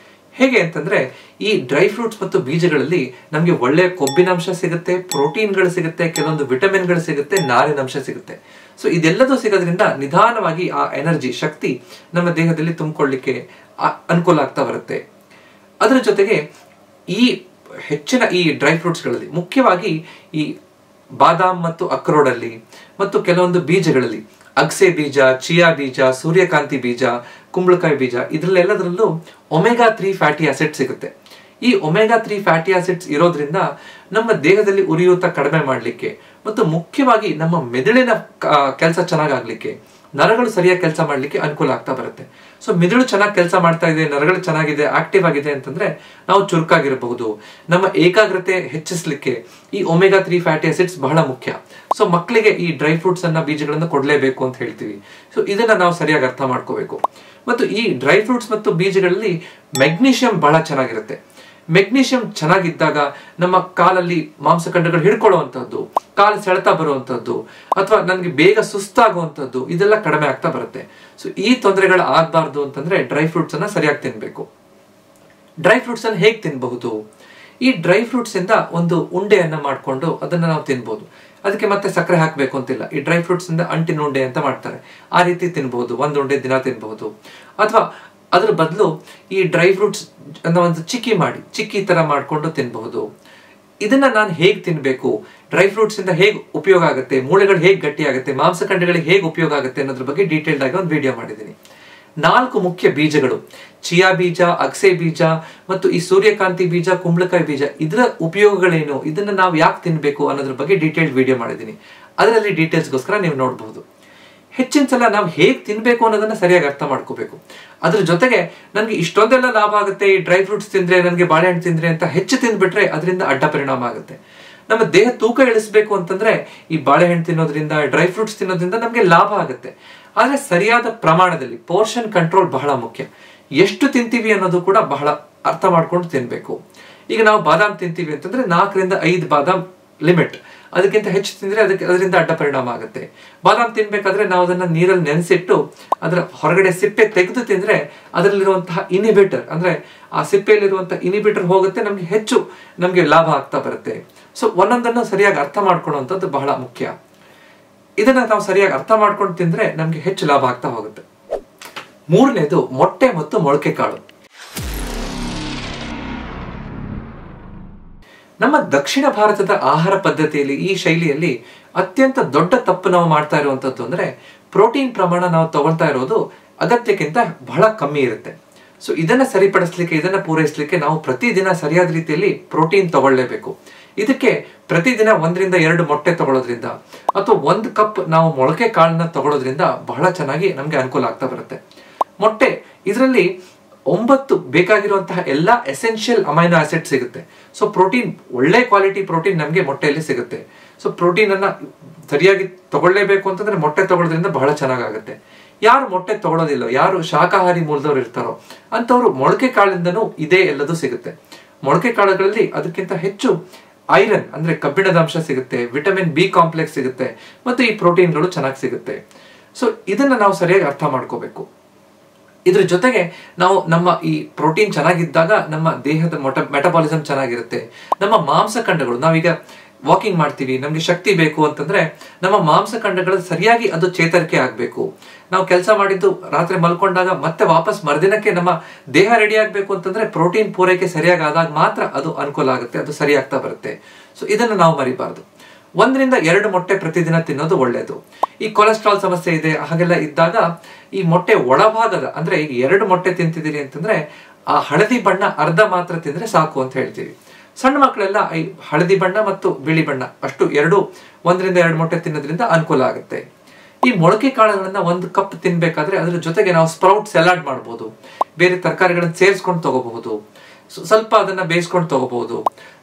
ಹೇಗೆ ಅಂತಂದ್ರೆ ಈ ಡ್ರೈ ಫ್ರೂಟ್ಸ್ ಮತ್ತು ಬೀಜಗಳಲ್ಲಿ ನಮ್ಗೆ ಒಳ್ಳೆಯ ಕೊಬ್ಬಿನಾಂಶ ಸಿಗುತ್ತೆ, ಪ್ರೋಟೀನ್ಗಳು ಸಿಗುತ್ತೆ, ಕೆಲವೊಂದು ವಿಟಮಿನ್ಗಳು ಸಿಗುತ್ತೆ, ನಾರಿನಂಶ ಸಿಗುತ್ತೆ. ಸೊ ಇದೆಲ್ಲದೂ ಸಿಗೋದ್ರಿಂದ ನಿಧಾನವಾಗಿ ಆ ಎನರ್ಜಿ, ಶಕ್ತಿ ನಮ್ಮ ದೇಹದಲ್ಲಿ ತುಂಬಿಕೊಳ್ಳಿಕ್ಕೆ ಅನುಕೂಲ ಆಗ್ತಾ ಬರುತ್ತೆ. ಅದರ ಜೊತೆಗೆ ಈ ಹೆಚ್ಚಿನ ಈ ಡ್ರೈ ಫ್ರೂಟ್ಸ್ಗಳಲ್ಲಿ ಮುಖ್ಯವಾಗಿ ಈ ಬಾದಾಮ್ ಮತ್ತು ಅಕ್ರೋಡಲ್ಲಿ ಮತ್ತು ಕೆಲವೊಂದು ಬೀಜಗಳಲ್ಲಿ ಅಗಸೆ ಬೀಜ, ಚಿಯಾ ಬೀಜ, ಸೂರ್ಯಕಾಂತಿ ಬೀಜ, ಕುಂಬಳಕಾಯಿ ಬೀಜ, ಇದ್ರಲ್ಲೆಲ್ಲದರಲ್ಲೂ ಒಮೆಗಾ 3 ಫ್ಯಾಟಿ ಆಸಿಡ್ ಸಿಗುತ್ತೆ. ಈ ಒಮೆಗಾ 3 ಫ್ಯಾಟಿ ಆಸಿಡ್ಸ್ ಇರೋದ್ರಿಂದ ನಮ್ಮ ದೇಹದಲ್ಲಿ ಉರಿಯೂತ ಕಡಿಮೆ ಮಾಡಲಿಕ್ಕೆ ಮತ್ತು ಮುಖ್ಯವಾಗಿ ನಮ್ಮ ಮೆದುಳಿನ ಕೆಲಸ ಚೆನ್ನಾಗಾಗ್ಲಿಕ್ಕೆ, ನರಗಳು ಸರಿಯಾಗಿ ಕೆಲಸ ಮಾಡ್ಲಿಕ್ಕೆ ಅನುಕೂಲ ಆಗ್ತಾ ಬರುತ್ತೆ. ಸೊ ಮೆದುಳು ಚೆನ್ನಾಗಿ ಕೆಲಸ ಮಾಡ್ತಾ ಇದೆ, ನರಗಳು ಚೆನ್ನಾಗಿದೆ, ಆಕ್ಟಿವ್ ಆಗಿದೆ ಅಂತಂದ್ರೆ ನಾವು ಚುರುಕಾಗಿರಬಹುದು. ನಮ್ಮ ಏಕಾಗ್ರತೆ ಹೆಚ್ಚಿಸ್ಲಿಕ್ಕೆ ಈ ಒಮೆಗಾ 3 ಫ್ಯಾಟಿ ಆಸಿಡ್ಸ್ ಬಹಳ ಮುಖ್ಯ. ಸೊ ಮಕ್ಕಳಿಗೆ ಈ ಡ್ರೈ ಫ್ರೂಟ್ಸ್ ಅನ್ನ ಬೀಜಗಳನ್ನು ಕೊಡ್ಲೇಬೇಕು ಅಂತ ಹೇಳ್ತೀವಿ. ಸೊ ಇದನ್ನ ನಾವು ಸರಿಯಾಗಿ ಅರ್ಥ ಮಾಡ್ಕೋಬೇಕು. ಮತ್ತು ಈ ಡ್ರೈ ಫ್ರೂಟ್ಸ್ ಮತ್ತು ಬೀಜಗಳಲ್ಲಿ ಮೆಗ್ನೀಷಿಯಂ ಬಹಳ ಚೆನ್ನಾಗಿರುತ್ತೆ. ಮೆಗ್ನೀಷಿಯಂ ಚೆನ್ನಾಗಿದ್ದಾಗ ನಮ್ಮ ಕಾಲಲ್ಲಿ ಮಾಂಸಖಂಡಗಳು ಹಿಡ್ಕೊಳ್ಳುವಂಥದ್ದು, ಕಾಲು ಸೆಳೆತ ಬರುವಂಥದ್ದು ಅಥವಾ ನನಗೆ ಬೇಗ ಸುಸ್ತಾಗುವಂಥದ್ದು ಇದೆಲ್ಲ ಕಡಿಮೆ ಆಗ್ತಾ ಬರುತ್ತೆ. ಸೊ ಈ ತೊಂದರೆಗಳು ಆಗಬಾರ್ದು ಅಂತಂದ್ರೆ ಡ್ರೈ ಫ್ರೂಟ್ಸ್ ಅನ್ನ ಸರಿಯಾಗಿ ತಿನ್ಬೇಕು. ಡ್ರೈ ಫ್ರೂಟ್ಸ್ ಅನ್ನು ಹೇಗೆ ತಿನ್ಬಹುದು? ಈ ಡ್ರೈ ಫ್ರೂಟ್ಸ್ ಇಂದ ಒಂದು ಉಂಡೆಯನ್ನ ಮಾಡ್ಕೊಂಡು ಅದನ್ನ ನಾವು ತಿನ್ಬಹುದು. ಅದಕ್ಕೆ ಮತ್ತೆ ಸಕ್ಕರೆ ಹಾಕಬೇಕು ಅಂತಿಲ್ಲ. ಈ ಡ್ರೈ ಫ್ರೂಟ್ಸ್ ಇಂದ ಅಂಟಿನ ಉಂಡೆ ಅಂತ ಮಾಡ್ತಾರೆ, ಆ ರೀತಿ ತಿನ್ಬಹುದು. ಒಂದು ಉಂಡೆ ದಿನ ತಿನ್ಬಹುದು. ಅಥವಾ ಅದ್ರ ಬದಲು ಈ ಡ್ರೈ ಫ್ರೂಟ್ಸ್ ಅನ್ನ ಒಂದು ಚಿಕ್ಕಿ ತರ ಮಾಡ್ಕೊಂಡು ತಿನ್ಬಹುದು. ಇದನ್ನ ನಾನು ಹೇಗೆ ತಿನ್ಬೇಕು, ಡ್ರೈ ಫ್ರೂಟ್ಸ್ ಇಂದ ಹೇಗೆ ಉಪಯೋಗ ಆಗುತ್ತೆ, ಮೂಳೆಗಳು ಹೇಗೆ ಗಟ್ಟಿ ಆಗುತ್ತೆ, ಮಾಂಸಖಂಡಗಳಿಗೆ ಹೇಗೆ ಉಪಯೋಗ ಆಗುತ್ತೆ ಅನ್ನೋದ್ರ ಬಗ್ಗೆ ಡೀಟೇಲ್ಡ್ ಆಗಿ ಒಂದು ವಿಡಿಯೋ ಮಾಡಿದ್ದೀನಿ. 4 ಮುಖ್ಯ ಬೀಜಗಳು, ಚಿಯಾ ಬೀಜ, ಅಗಸೆ ಬೀಜ ಮತ್ತು ಈ ಸೂರ್ಯಕಾಂತಿ ಬೀಜ, ಕುಂಬಳಕಾಯಿ ಬೀಜ, ಇದರ ಉಪಯೋಗಗಳೇನು, ಇದನ್ನ ನಾವು ಯಾಕೆ ತಿನ್ಬೇಕು ಅನ್ನೋದ್ರ ಬಗ್ಗೆ ಡೀಟೇಲ್ಡ್ ವಿಡಿಯೋ ಮಾಡಿದ್ದೀನಿ. ಅದರಲ್ಲಿ ಡೀಟೇಲ್ಸ್ಗೋಸ್ಕರ ನೀವು ನೋಡಬಹುದು. ಹೆಚ್ಚಿನ ಸಲ ನಾವು ಹೇಗೆ ತಿನ್ಬೇಕು ಅನ್ನೋದನ್ನ ಸರಿಯಾಗಿ ಅರ್ಥ ಮಾಡ್ಕೋಬೇಕು. ಅದ್ರ ಜೊತೆಗೆ ನನಗೆ ಇಷ್ಟೊಂದೆಲ್ಲ ಲಾಭ ಆಗುತ್ತೆ ಈ ಡ್ರೈ ಫ್ರೂಟ್ಸ್ ತಿಂದ್ರೆ, ನನಗೆ ಬಾಳೆಹಣ್ಣು ತಿಂದ್ರೆ ಅಂತ ಹೆಚ್ಚು ತಿಂದ್ಬಿಟ್ರೆ ಅದರಿಂದ ಅಡ್ಡ ಪರಿಣಾಮ ಆಗುತ್ತೆ. ನಮ್ಮ ದೇಹ ತೂಕ ಇಳಿಸಬೇಕು ಅಂತಂದ್ರೆ ಈ ಬಾಳೆಹಣ್ಣು ತಿನ್ನೋದ್ರಿಂದ, ಡ್ರೈ ಫ್ರೂಟ್ಸ್ ತಿನ್ನೋದ್ರಿಂದ ನಮಗೆ ಲಾಭ ಆಗುತ್ತೆ. ಆದ್ರೆ ಸರಿಯಾದ ಪ್ರಮಾಣದಲ್ಲಿ ಪೋರ್ಷನ್ ಕಂಟ್ರೋಲ್ ಬಹಳ ಮುಖ್ಯ. ಎಷ್ಟು ತಿಂತೀವಿ ಅನ್ನೋದು ಕೂಡ ಬಹಳ ಅರ್ಥ ಮಾಡ್ಕೊಂಡು ತಿನ್ಬೇಕು. ಈಗ ನಾವು ಬಾದಾಮ್ ತಿಂತೀವಿ ಅಂತಂದ್ರೆ 4 ರಿಂದ 5 ಬಾದಾಮ್ ಲಿಮಿಟ್. ಅದಕ್ಕಿಂತ ಹೆಚ್ಚು ತಿಂದ್ರೆ ಅದರಿಂದ ಅಡ್ಡ ಪರಿಣಾಮ ಆಗುತ್ತೆ. ಬಾದಾಮ್ ತಿನ್ಬೇಕಾದ್ರೆ ನಾವು ಅದನ್ನ ನೀರಲ್ಲಿ ನೆನೆಸಿಟ್ಟು ಅದರ ಹೊರಗಡೆ ಸಿಪ್ಪೆ ತೆಗೆದು ತಿಂದ್ರೆ ಅದರಲ್ಲಿರುವಂತಹ ಇನಿಬಿಟರ್, ಅಂದ್ರೆ ಆ ಸಿಪ್ಪೆಯಲ್ಲಿರುವಂತಹ ಇನಿಬಿಟರ್ ಹೋಗುತ್ತೆ, ನಮ್ಗೆ ಲಾಭ ಆಗ್ತಾ ಬರುತ್ತೆ. ಸೊ ಒಂದೊಂದನ್ನು ಸರಿಯಾಗಿ ಅರ್ಥ ಮಾಡ್ಕೊಳ್ಳುವಂಥದ್ದು ಬಹಳ ಮುಖ್ಯ. ಇದನ್ನ ನಾವು ಸರಿಯಾಗಿ ಅರ್ಥ ಮಾಡ್ಕೊಂಡು ತಿಂದ್ರೆ ನಮ್ಗೆ ಹೆಚ್ಚು ಲಾಭ ಆಗ್ತಾ ಹೋಗುತ್ತೆ. 3ನೇದು ಮೊಟ್ಟೆ ಮತ್ತು ಮೊಳಕೆ ಕಾಳು. ನಮ್ಮ ದಕ್ಷಿಣ ಭಾರತದ ಆಹಾರ ಪದ್ಧತಿಯಲ್ಲಿ, ಈ ಶೈಲಿಯಲ್ಲಿ ಅತ್ಯಂತ ದೊಡ್ಡ ತಪ್ಪು ನಾವು ಮಾಡ್ತಾ ಇರುವಂತದ್ದು ಅಂದ್ರೆ ಪ್ರೋಟೀನ್ ಪ್ರಮಾಣ ನಾವು ತಗೊಳ್ತಾ ಇರೋದು ಅಗತ್ಯಕ್ಕಿಂತ ಬಹಳ ಕಮ್ಮಿ ಇರುತ್ತೆ. ಸೊ ಇದನ್ನ ಸರಿಪಡಿಸ್ಲಿಕ್ಕೆ, ಇದನ್ನ ಪೂರೈಸಲಿಕ್ಕೆ ನಾವು ಪ್ರತಿದಿನ ಸರಿಯಾದ ರೀತಿಯಲ್ಲಿ ಪ್ರೋಟೀನ್ ತಗೊಳ್ಳೇಬೇಕು. ಇದಕ್ಕೆ ಪ್ರತಿದಿನ 1 ರಿಂದ 2 ಮೊಟ್ಟೆ ತಗೊಳ್ಳೋದ್ರಿಂದ ಅಥವಾ 1 ಕಪ್ ನಾವು ಮೊಳಕೆ ಕಾಳನ್ನ ತಗೊಳ್ಳೋದ್ರಿಂದ ಬಹಳ ಚೆನ್ನಾಗಿ ನಮ್ಗೆ ಅನುಕೂಲ ಆಗ್ತಾ ಬರುತ್ತೆ. ಮೊಟ್ಟೆ ಇದರಲ್ಲಿ 9 ಬೇಕಾಗಿರುವಂತಹ ಎಲ್ಲಾ ಎಸೆನ್ಷಿಯಲ್ ಅಮೈನೋ ಆಸಿಡ್ ಸಿಗುತ್ತೆ. ಸೊ ಪ್ರೋಟೀನ್, ಒಳ್ಳೆ ಕ್ವಾಲಿಟಿ ಪ್ರೋಟೀನ್ ನಮಗೆ ಮೊಟ್ಟೆಯಲ್ಲಿ ಸಿಗುತ್ತೆ. ಸೊ ಪ್ರೋಟೀನ್ ಅನ್ನ ಸರಿಯಾಗಿ ತಗೊಳ್ಳೇಬೇಕು ಅಂತಂದ್ರೆ ಮೊಟ್ಟೆ ತಗೊಳ್ಳೋದ್ರಿಂದ ಬಹಳ ಚೆನ್ನಾಗುತ್ತೆ. ಯಾರು ಮೊಟ್ಟೆ ತಗೊಳ್ಳೋದಿಲ್ಲ, ಯಾರು ಶಾಕಾಹಾರಿ ಮೂಲದವ್ರು ಇರ್ತಾರೋ ಅಂತವ್ರು ಮೊಳಕೆ ಕಾಳಿಂದನೂ ಇದೇ ಎಲ್ಲದೂ ಸಿಗುತ್ತೆ. ಮೊಳಕೆ ಕಾಳುಗಳಲ್ಲಿ ಅದಕ್ಕಿಂತ ಹೆಚ್ಚು ಐರನ್ ಅಂದ್ರೆ ಕಬ್ಬಿಣದ ಅಂಶ ಸಿಗುತ್ತೆ, ವಿಟಮಿನ್ ಬಿ ಕಾಂಪ್ಲೆಕ್ಸ್ ಸಿಗುತ್ತೆ ಮತ್ತು ಈ ಪ್ರೋಟೀನ್ಗಳು ಚೆನ್ನಾಗಿ ಸಿಗುತ್ತೆ. ಸೊ ಇದನ್ನ ನಾವು ಸರಿಯಾಗಿ ಅರ್ಥ ಮಾಡ್ಕೋಬೇಕು. ಇದ್ರ ಜೊತೆಗೆ ನಾವು ನಮ್ಮ ಈ ಪ್ರೋಟೀನ್ ಚೆನ್ನಾಗಿದ್ದಾಗ ನಮ್ಮ ದೇಹದ ಮೆಟಬಾಲಿಸಂ ಚೆನ್ನಾಗಿರುತ್ತೆ. ನಮ್ಮ ಮಾಂಸಖಂಡಗಳು, ನಾವೀಗ ವಾಕಿಂಗ್ ಮಾಡ್ತೀವಿ, ನಮ್ಗೆ ಶಕ್ತಿ ಬೇಕು ಅಂತಂದ್ರೆ ನಮ್ಮ ಮಾಂಸಖಂಡಗಳು ಸರಿಯಾಗಿ ಅದು ಚೇತರಿಕೆ ಆಗ್ಬೇಕು. ನಾವು ಕೆಲಸ ಮಾಡಿದ್ದು ರಾತ್ರಿ ಮಲ್ಕೊಂಡಾಗ ಮತ್ತೆ ವಾಪಸ್ ಮರುದಿನಕ್ಕೆ ನಮ್ಮ ದೇಹ ರೆಡಿ ಆಗ್ಬೇಕು ಅಂತಂದ್ರೆ ಪ್ರೋಟೀನ್ ಪೂರೈಕೆ ಸರಿಯಾಗಿ ಆದಾಗ ಮಾತ್ರ ಅದು ಅನುಕೂಲ ಆಗುತ್ತೆ, ಅದು ಸರಿಯಾಗ್ತಾ ಬರುತ್ತೆ. ಸೊ ಇದನ್ನು ನಾವು ಮರಿಬಾರ್ದು. 1 ರಿಂದ 2 ಮೊಟ್ಟೆ ಪ್ರತಿದಿನ ತಿನ್ನೋದು ಒಳ್ಳೆಯದು. ಈ ಕೊಲೆಸ್ಟ್ರಾಲ್ ಸಮಸ್ಯೆ ಇದೆ ಹಾಗೆಲ್ಲ ಇದ್ದಾಗ ಈ ಮೊಟ್ಟೆ ಒಳಭಾಗದ, ಅಂದ್ರೆ ಈಗ 2 ಮೊಟ್ಟೆ ತಿಂತಿದ್ದೀರಿ ಅಂತಂದ್ರೆ ಆ ಹಳದಿ ಬಣ್ಣ ಅರ್ಧ ಮಾತ್ರ ತಿಂದ್ರೆ ಸಾಕು ಅಂತ ಹೇಳ್ತೀವಿ. ಸಣ್ಣ ಮಕ್ಕಳೆಲ್ಲ ಈ ಹಳದಿ ಬಣ್ಣ ಮತ್ತು ಬಿಳಿ ಬಣ್ಣ ಅಷ್ಟು 1 ರಿಂದ 2 ಮೊಟ್ಟೆ ತಿನ್ನೋದ್ರಿಂದ ಅನುಕೂಲ ಆಗುತ್ತೆ. ಈ ಮೊಳಕೆ ಕಾಳುಗಳನ್ನ 1 ಕಪ್ ತಿನ್ಬೇಕಾದ್ರೆ ಅದ್ರ ಜೊತೆಗೆ ನಾವು ಸ್ಪ್ರೌಟ್ ಸಲಾಡ್ ಮಾಡಬಹುದು, ಬೇರೆ ತರಕಾರಿಗಳನ್ನ ಸೇರಿಸ್ಕೊಂಡು ತಗೋಬಹುದು, ಸ್ವಲ್ಪ ಅದನ್ನ ಬೇಯಿಸ್ಕೊಂಡು ತಗೋಬಹುದು.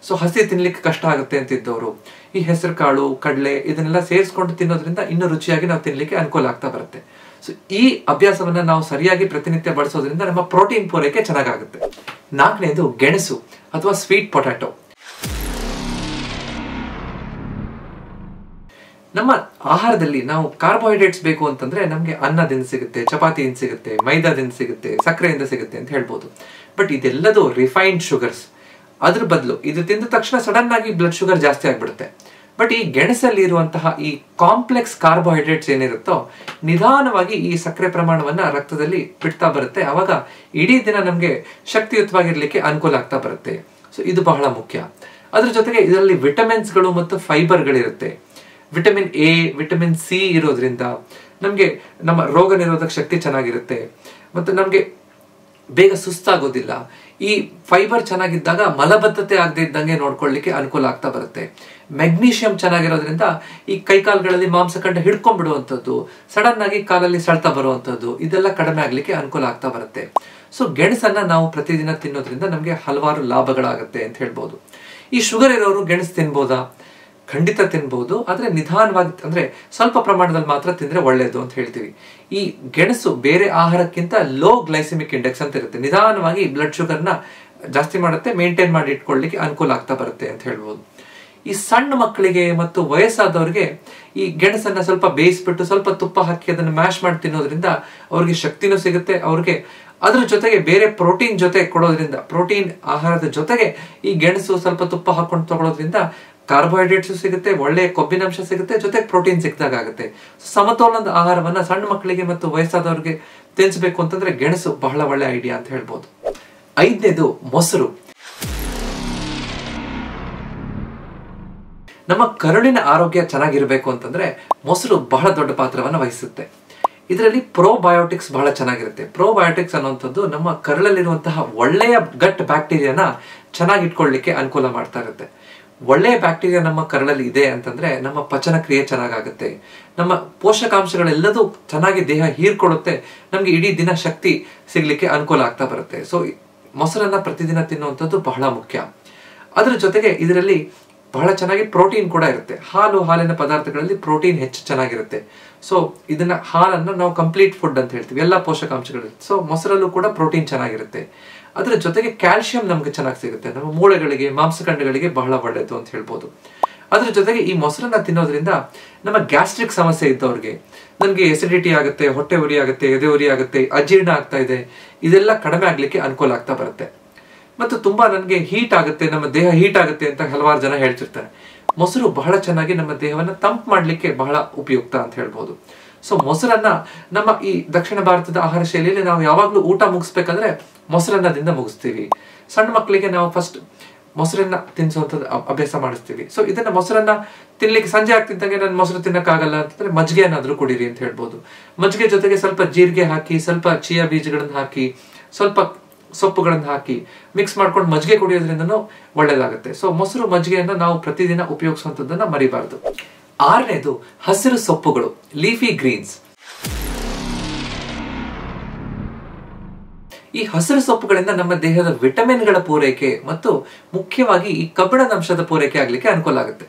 ಸೊ ಹಸಿ ತಿನ್ಲಿಕ್ಕೆ ಕಷ್ಟ ಆಗುತ್ತೆ ಅಂತಿದ್ದವರು ಈ ಹೆಸರು ಕಾಳು, ಕಡಲೆ ಇದನ್ನೆಲ್ಲ ಸೇರಿಸ್ಕೊಂಡು ತಿನ್ನೋದ್ರಿಂದ ಇನ್ನೂ ರುಚಿಯಾಗಿ ನಾವು ತಿನ್ಲಿಕ್ಕೆ ಅನುಕೂಲ ಆಗ್ತಾ ಬರುತ್ತೆ. ಸೊ ಈ ಅಭ್ಯಾಸವನ್ನ ನಾವು ಸರಿಯಾಗಿ ಪ್ರತಿನಿತ್ಯ ಬಳಸೋದ್ರಿಂದ ನಮ್ಮ ಪ್ರೋಟೀನ್ ಪೂರೈಕೆ ಚೆನ್ನಾಗಾಗುತ್ತೆ. 4ನೇದು ಗೆಣಸು ಅಥವಾ ಸ್ವೀಟ್ ಪೊಟ್ಯಾಟೊ. ನಮ್ಮ ಆಹಾರದಲ್ಲಿ ನಾವು ಕಾರ್ಬೋಹೈಡ್ರೇಟ್ಸ್ ಬೇಕು ಅಂತಂದ್ರೆ ನಮ್ಗೆ ಅನ್ನದಿಂದ ಸಿಗುತ್ತೆ, ಚಪಾತಿಯಿಂದ ಸಿಗುತ್ತೆ, ಮೈದಾದಿಂದ ಸಿಗುತ್ತೆ, ಸಕ್ಕರೆಯಿಂದ ಸಿಗುತ್ತೆ ಅಂತ ಹೇಳ್ಬೋದು. ಬಟ್ ಇದೆಲ್ಲದು ರಿಫೈನ್ಡ್ ಶುಗರ್ಸ್. ಅದ್ರ ಬದಲು ಇದು ತಿಂದ ತಕ್ಷಣ ಸಡನ್ ಆಗಿ ಬ್ಲಡ್ ಶುಗರ್ ಜಾಸ್ತಿ ಆಗ್ಬಿಡುತ್ತೆ. ಬಟ್ ಈ ಗೆಣಸಲ್ಲಿ ಇರುವಂತಹ ಈ ಕಾಂಪ್ಲೆಕ್ಸ್ ಕಾರ್ಬೋಹೈಡ್ರೇಟ್ಸ್ ಏನಿರುತ್ತೋ ನಿಧಾನವಾಗಿ ಈ ಸಕ್ಕರೆ ಪ್ರಮಾಣವನ್ನ ರಕ್ತದಲ್ಲಿ ಬಿಡ್ತಾ ಬರುತ್ತೆ. ಅವಾಗ ಇಡೀ ದಿನ ನಮ್ಗೆ ಶಕ್ತಿಯುತವಾಗಿರ್ಲಿಕ್ಕೆ ಅನುಕೂಲ ಆಗ್ತಾ ಬರುತ್ತೆ. ಸೊ ಇದು ಬಹಳ ಮುಖ್ಯ. ಅದ್ರ ಜೊತೆಗೆ ಇದರಲ್ಲಿ ವಿಟಮಿನ್ಸ್ಗಳು ಮತ್ತು ಫೈಬರ್ಗಳಿರುತ್ತೆ. ವಿಟಮಿನ್ ಎ, ವಿಟಮಿನ್ ಸಿ ಇರೋದ್ರಿಂದ ನಮ್ಗೆ ನಮ್ಮ ರೋಗ ನಿರೋಧಕ ಶಕ್ತಿ ಚೆನ್ನಾಗಿರುತ್ತೆ. ಮತ್ತು ನಮಗೆ ಬೇಗ ಸುಸ್ತಾಗೋದಿಲ್ಲ. ಈ ಫೈಬರ್ ಚೆನ್ನಾಗಿದ್ದಾಗ ಮಲಬದ್ಧತೆ ಆಗದೆ ಇದ್ದಂಗೆ ನೋಡ್ಕೊಳ್ಳಿಕ್ಕೆ ಅನುಕೂಲ ಆಗ್ತಾ ಬರುತ್ತೆ. ಮೆಗ್ನೀಷಿಯಂ ಚೆನ್ನಾಗಿರೋದ್ರಿಂದ ಈ ಕೈಕಾಲುಗಳಲ್ಲಿ ಮಾಂಸಖಂಡ ಹಿಡ್ಕೊಂಡ್ಬಿಡುವಂಥದ್ದು, ಸಡನ್ ಆಗಿ ಕಾಲಲ್ಲಿ ಸೆಳೆತ ಬರುವಂಥದ್ದು, ಇದೆಲ್ಲ ಕಡಿಮೆ ಆಗ್ಲಿಕ್ಕೆ ಅನುಕೂಲ ಆಗ್ತಾ ಬರುತ್ತೆ. ಸೊ ಗೆಣಸನ್ನ ನಾವು ಪ್ರತಿದಿನ ತಿನ್ನೋದ್ರಿಂದ ನಮಗೆ ಹಲವಾರು ಲಾಭಗಳಾಗುತ್ತೆ ಅಂತ ಹೇಳ್ಬೋದು. ಈ ಶುಗರ್ ಇರೋರು ಗೆಣಸು ತಿನ್ಬೋದಾ? ಖಂಡಿತ ತಿನ್ಬಹುದು, ಆದ್ರೆ ನಿಧಾನವಾಗಿ, ಅಂದ್ರೆ ಸ್ವಲ್ಪ ಪ್ರಮಾಣದಲ್ಲಿ ಮಾತ್ರ ತಿಂದ್ರೆ ಒಳ್ಳೇದು ಅಂತ ಹೇಳ್ತೀವಿ. ಈ ಗೆಣಸು ಬೇರೆ ಆಹಾರಕ್ಕಿಂತ ಲೋ ಗ್ಲೈಸೆಮಿಕ್ ಇಂಡೆಕ್ಸ್ ಅಂತ ಇರುತ್ತೆ. ನಿಧಾನವಾಗಿ ಬ್ಲಡ್ ಶುಗರ್ನ ಜಾಸ್ತಿ ಮಾಡುತ್ತೆ, ಮೇಂಟೈನ್ ಮಾಡಿ ಇಟ್ಕೊಳ್ಳಿಕ್ಕೆ ಅನುಕೂಲ ಆಗ್ತಾ ಬರುತ್ತೆ ಅಂತ ಹೇಳ್ಬೋದು. ಈ ಸಣ್ಣ ಮಕ್ಕಳಿಗೆ ಮತ್ತು ವಯಸ್ಸಾದವ್ರಿಗೆ ಈ ಗೆಣಸನ್ನ ಸ್ವಲ್ಪ ಬೇಯಿಸ್ಬಿಟ್ಟು ಸ್ವಲ್ಪ ತುಪ್ಪ ಹಾಕಿ ಅದನ್ನ ಮ್ಯಾಶ್ ಮಾಡಿ ತಿನ್ನೋದ್ರಿಂದ ಅವ್ರಿಗೆ ಶಕ್ತಿನೂ ಸಿಗುತ್ತೆ. ಅವ್ರಿಗೆ ಅದ್ರ ಜೊತೆಗೆ ಬೇರೆ ಪ್ರೋಟೀನ್ ಜೊತೆ ಕೊಡೋದ್ರಿಂದ, ಪ್ರೋಟೀನ್ ಆಹಾರದ ಜೊತೆಗೆ ಈ ಗೆಣಸು ಸ್ವಲ್ಪ ತುಪ್ಪ ಹಾಕೊಂಡು ತಗೊಳ್ಳೋದ್ರಿಂದ ಕಾರ್ಬೋಹೈಡ್ರೇಟ್ಸ್ ಸಿಗುತ್ತೆ, ಒಳ್ಳೆಯ ಕೊಬ್ಬಿನಾಂಶ ಸಿಗುತ್ತೆ, ಜೊತೆಗೆ ಪ್ರೋಟೀನ್ ಸಿಕ್ಕಿದಾಗ ಆಗುತ್ತೆ. ಸಮತೋಲನದ ಆಹಾರವನ್ನ ಸಣ್ಣ ಮಕ್ಕಳಿಗೆ ಮತ್ತು ವಯಸ್ಸಾದವ್ರಿಗೆ ತಿನ್ನಿಸಬೇಕು ಅಂತಂದ್ರೆ ಗೆಣಸು ಬಹಳ ಒಳ್ಳೆ ಐಡಿಯಾ ಅಂತ ಹೇಳ್ಬೋದು. 5ನೇದು ಮೊಸರು. ನಮ್ಮ ಕರುಳಿನ ಆರೋಗ್ಯ ಚೆನ್ನಾಗಿರ್ಬೇಕು ಅಂತಂದ್ರೆ ಮೊಸರು ಬಹಳ ದೊಡ್ಡ ಪಾತ್ರವನ್ನ ವಹಿಸುತ್ತೆ. ಇದರಲ್ಲಿ ಪ್ರೋಬಯೋಟಿಕ್ಸ್ ಬಹಳ ಚೆನ್ನಾಗಿರುತ್ತೆ. ಪ್ರೋಬಯೋಟಿಕ್ಸ್ ಅನ್ನುವಂಥದ್ದು ನಮ್ಮ ಕರುಳಲ್ಲಿರುವಂತಹ ಒಳ್ಳೆಯ ಗಟ್ ಬ್ಯಾಕ್ಟೀರಿಯಾನ ಚೆನ್ನಾಗಿ ಇಟ್ಕೊಳ್ಳಿಕ್ಕೆ ಅನುಕೂಲ ಮಾಡ್ತಾ ಇರುತ್ತೆ. ಒಳ್ಳೆಯ ಬ್ಯಾಕ್ಟೀರಿಯಾ ನಮ್ಮ ಕರಳಲ್ಲಿ ಇದೆ ಅಂತಂದ್ರೆ ನಮ್ಮ ಪಚನ ಕ್ರಿಯೆ ಚೆನ್ನಾಗಾಗುತ್ತೆ, ನಮ್ಮ ಪೋಷಕಾಂಶಗಳೆಲ್ಲದೂ ಚೆನ್ನಾಗಿ ದೇಹ ಹೀರ್ಕೊಳ್ಳುತ್ತೆ, ನಮ್ಗೆ ಇಡೀ ದಿನ ಶಕ್ತಿ ಸಿಗ್ಲಿಕ್ಕೆ ಅನುಕೂಲ ಆಗ್ತಾ ಬರುತ್ತೆ. ಸೊ ಮೊಸರನ್ನ ಪ್ರತಿದಿನ ತಿನ್ನುವಂಥದ್ದು ಬಹಳ ಮುಖ್ಯ. ಅದ್ರ ಜೊತೆಗೆ ಇದರಲ್ಲಿ ಬಹಳ ಚೆನ್ನಾಗಿ ಪ್ರೋಟೀನ್ ಕೂಡ ಇರುತ್ತೆ. ಹಾಲಿನ ಪದಾರ್ಥಗಳಲ್ಲಿ ಪ್ರೋಟೀನ್ ಹೆಚ್ಚು ಚೆನ್ನಾಗಿರುತ್ತೆ. ಸೊ ಇದನ್ನ ಹಾಲನ್ನು ನಾವು ಕಂಪ್ಲೀಟ್ ಫುಡ್ ಅಂತ ಹೇಳ್ತೀವಿ, ಎಲ್ಲ ಪೋಷಕಾಂಶಗಳಿರುತ್ತೆ. ಸೊ ಮೊಸರಲ್ಲೂ ಕೂಡ ಪ್ರೋಟೀನ್ ಚೆನ್ನಾಗಿರುತ್ತೆ. ಅದರ ಜೊತೆಗೆ ಕ್ಯಾಲ್ಸಿಯಂ ನಮ್ಗೆ ಚೆನ್ನಾಗಿ ಸಿಗುತ್ತೆ, ನಮ್ಮ ಮೂಳೆಗಳಿಗೆ, ಮಾಂಸಖಂಡಗಳಿಗೆ ಬಹಳ ಒಳ್ಳೆಯದು ಅಂತ ಹೇಳ್ಬೋದು. ಅದ್ರ ಜೊತೆಗೆ ಈ ಮೊಸರನ್ನ ತಿನ್ನೋದ್ರಿಂದ ನಮ್ಮ ಗ್ಯಾಸ್ಟ್ರಿಕ್ ಸಮಸ್ಯೆ ಇದ್ದವ್ರಿಗೆ, ನನ್ಗೆ ಎಸಿಡಿಟಿ ಆಗುತ್ತೆ, ಹೊಟ್ಟೆ ಉರಿ ಆಗುತ್ತೆ, ಎದೆ ಉರಿ ಆಗುತ್ತೆ, ಅಜೀರ್ಣ ಆಗ್ತಾ ಇದೆ, ಇದೆಲ್ಲ ಕಡಿಮೆ ಆಗ್ಲಿಕ್ಕೆ ಅನುಕೂಲ ಆಗ್ತಾ ಬರುತ್ತೆ. ಮತ್ತು ತುಂಬಾ ನನ್ಗೆ ಹೀಟ್ ಆಗುತ್ತೆ, ನಮ್ಮ ದೇಹ ಹೀಟ್ ಆಗುತ್ತೆ ಅಂತ ಹಲವಾರು ಜನ ಹೇಳ್ತಿರ್ತಾರೆ. ಮೊಸರು ಬಹಳ ಚೆನ್ನಾಗಿ ನಮ್ಮ ದೇಹವನ್ನ ತಂಪು ಮಾಡ್ಲಿಕ್ಕೆ ಬಹಳ ಉಪಯುಕ್ತ ಅಂತ ಹೇಳ್ಬೋದು. ಸೊ ಮೊಸರನ್ನ ನಮ್ಮ ಈ ದಕ್ಷಿಣ ಭಾರತದ ಆಹಾರ ಶೈಲಿಯಲ್ಲಿ ನಾವು ಯಾವಾಗ್ಲೂ ಊಟ ಮುಗಿಸ್ಬೇಕಂದ್ರೆ ಮೊಸರನ್ನದಿಂದ ಮುಗಿಸ್ತೀವಿ. ಸಣ್ಣ ಮಕ್ಕಳಿಗೆ ನಾವು ಫಸ್ಟ್ ಮೊಸರನ್ನ ತಿನ್ಸುವಂಥದ್ದು ಅಭ್ಯಾಸ ಮಾಡಿಸ್ತೀವಿ. ಸೊ ಇದನ್ನ ಮೊಸರನ್ನ ತಿನ್ಲಿಕ್ಕೆ ಸಂಜೆ ಆಗ್ತಿದ್ದಂಗೆ ನಾನು ಮೊಸರು ತಿನ್ನಕ್ಕಾಗಲ್ಲ ಅಂತಂದ್ರೆ ಮಜ್ಜಿಗೆ ಏನಾದ್ರೂ ಕುಡೀರಿ ಅಂತ ಹೇಳ್ಬೋದು. ಮಜ್ಜಿಗೆ ಜೊತೆಗೆ ಸ್ವಲ್ಪ ಜೀರಿಗೆ ಹಾಕಿ, ಸ್ವಲ್ಪ ಚಿಯಾ ಬೀಜಗಳನ್ನ ಹಾಕಿ, ಸ್ವಲ್ಪ ಸೊಪ್ಪುಗಳನ್ನು ಹಾಕಿ ಮಿಕ್ಸ್ ಮಾಡ್ಕೊಂಡು ಮಜ್ಜಿಗೆ ಕುಡಿಯೋದ್ರಿಂದನೂ ಒಳ್ಳೇದಾಗುತ್ತೆ. ಸೊ ಮೊಸರು ಮಜ್ಜಿಗೆಯನ್ನ ನಾವು ಪ್ರತಿದಿನ ಉಪಯೋಗಿಸುವಂಥದ್ದನ್ನ ಮರಿಬಾರ್ದು. 6ನೇದು ಹಸಿರು ಸೊಪ್ಪುಗಳು, ಲೀಫಿ ಗ್ರೀನ್ಸ್. ಈ ಹಸಿರು ಸೊಪ್ಪುಗಳಿಂದ ನಮ್ಮ ದೇಹದ ವಿಟಮಿನ್ಗಳ ಪೂರೈಕೆ ಮತ್ತು ಮುಖ್ಯವಾಗಿ ಈ ಕಬ್ಬಿಣದ ಅಂಶದ ಪೂರೈಕೆ ಆಗ್ಲಿಕ್ಕೆ ಅನುಕೂಲ ಆಗುತ್ತೆ.